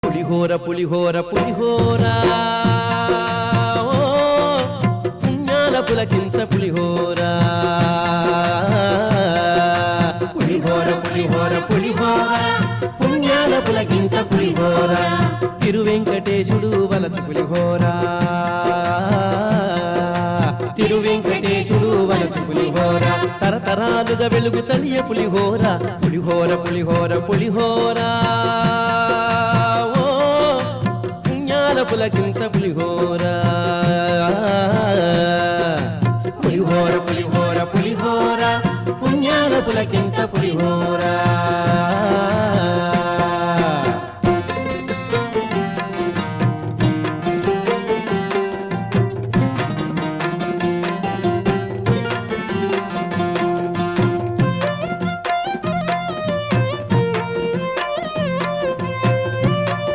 పులిహోర పులిహోర పులిహోర ఓ పుణ్యాల పులకింత పులిహోర పులిహోర పులిహోర పులిహోర పుణ్యాల పులకింత పులిహోర తిరువెంకటేశుడు వలచు పులిహోర తిరువెంకటేశుడు వలచు పులిహోర తరతరాలుగా వెలుగు తడియ పులిహోర పులిహోర పులిహోర పులిహోర ఓ పుణ్యాల పులకింత పులిహోర పులిహోర పులిహోర పులిహోర పుణ్యాల పులకింత పులిహోర